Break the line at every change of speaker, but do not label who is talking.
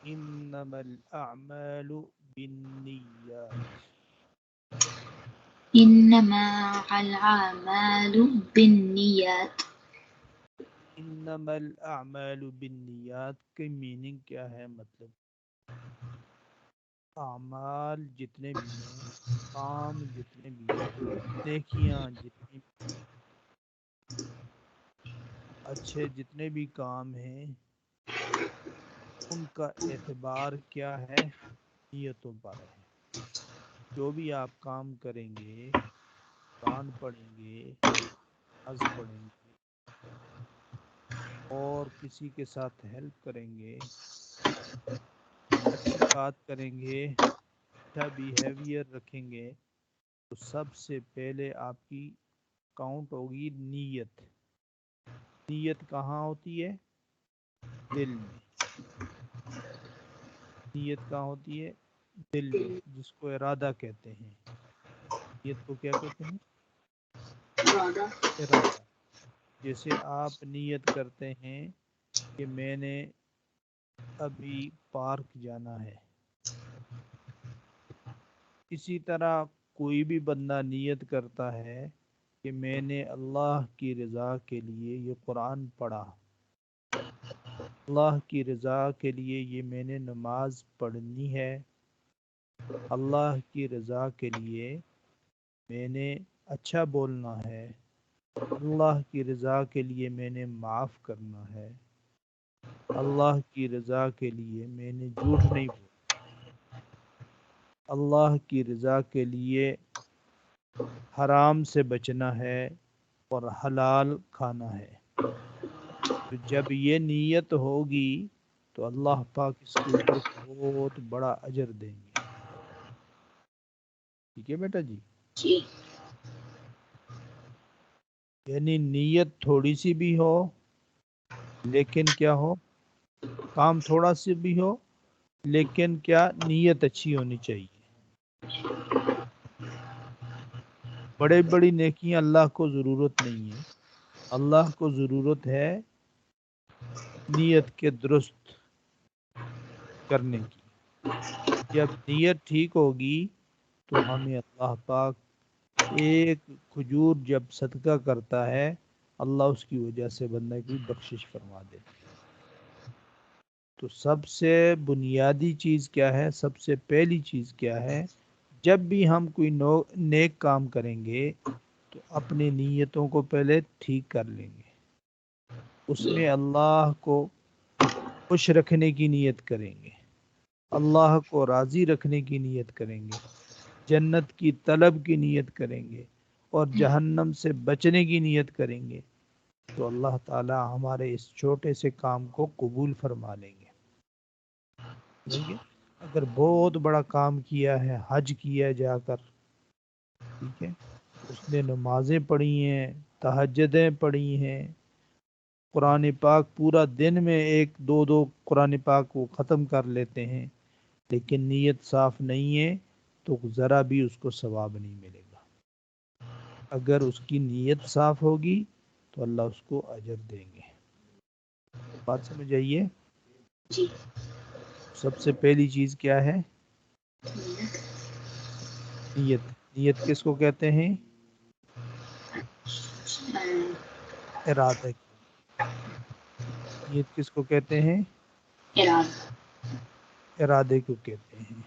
انما الاعمال بالنیات.
انما الاعمال بالنیات.
انما الاعمال بالنیات کی میننگ کیا ہے؟ مطلب اعمال جتنے بھی ہیں، کام جتنے بھی ہیں، نیکیاں جتنی اچھے جتنے بھی کام ہیں، ان کا اعتبار کیا ہے؟ نیتوں پر ہے. جو بھی آپ کام کریں گے، قرآن پڑھیں گے، نماز پڑھیں گے اور کسی کے ساتھ ہیلپ کریں گے، اچھی بات کریں گے، اچھا بیہیویئر رکھیں گے، تو سب سے پہلے آپ کی کاؤنٹ ہوگی نیت. نیت کہاں ہوتی ہے؟ دل میں. نیت کہاں ہوتی ہے؟ دل میں، جس کو ارادہ کہتے ہیں. نیت کو کیا کہتے ہیں؟ ارادہ. جیسے آپ نیت کرتے ہیں کہ میں نے ابھی پارک جانا ہے، اسی طرح کوئی بھی بندہ نیت کرتا ہے کہ میں نے اللہ کی رضا کے لیے یہ قرآن پڑھا، اللہ کی رضا کے لیے یہ میں نے نماز پڑھنی ہے، اللہ کی رضا کے لیے میں نے اچھا بولنا ہے، اللہ کی رضا کے لیے میں نے معاف کرنا ہے، اللہ کی رضا کے لیے میں نے جھوٹ نہیں بولنا، اللہ کی رضا کے لیے حرام سے بچنا ہے اور حلال کھانا ہے. تو جب یہ نیت ہوگی تو اللہ پاک اس کے اوپر بہت بڑا اجر دیں گے. ٹھیک ہے بیٹا جی.
جی.
یعنی نیت تھوڑی سی بھی ہو لیکن کیا ہو، کام تھوڑا سی بھی ہو لیکن کیا، نیت اچھی ہونی چاہیے. بڑے بڑی نیکیاں اللہ کو ضرورت نہیں ہے، اللہ کو ضرورت ہے نیت کے درست کرنے کی. جب نیت ٹھیک ہوگی تو ہمیں اللہ پاک ایک کھجور جب صدقہ کرتا ہے، اللہ اس کی وجہ سے بندہ کی بخشش فرما دیتا ہے. تو سب سے بنیادی چیز کیا ہے؟ سب سے پہلی چیز کیا ہے؟ جب بھی ہم کوئی نیک کام کریں گے تو اپنی نیتوں کو پہلے ٹھیک کر لیں گے. اس میں اللہ کو خوش رکھنے کی نیت کریں گے، اللہ کو راضی رکھنے کی نیت کریں گے، جنت کی طلب کی نیت کریں گے اور جہنم سے بچنے کی نیت کریں گے، تو اللہ تعالی ہمارے اس چھوٹے سے کام کو قبول فرما لیں گے. ٹھیک ہے. اگر بہت بڑا کام کیا ہے، حج کیا جا کر، ٹھیک ہے، اس نے نمازیں پڑھی ہیں، تہجدیں پڑھی ہیں، قرآن پاک پورا دن میں ایک دو دو قرآن پاک کو ختم کر لیتے ہیں، لیکن نیت صاف نہیں ہے تو ذرا بھی اس کو ثواب نہیں ملے گا. اگر اس کی نیت صاف ہوگی تو اللہ اس کو اجر دیں گے. بات سمجھ آئیے؟
جی.
سب سے پہلی چیز کیا ہے؟ نیت. نیت کس کو کہتے ہیں؟ ارادہ کی. نیت کس کو کہتے ہیں؟
ارادہ.
ارادے کو کہتے ہیں.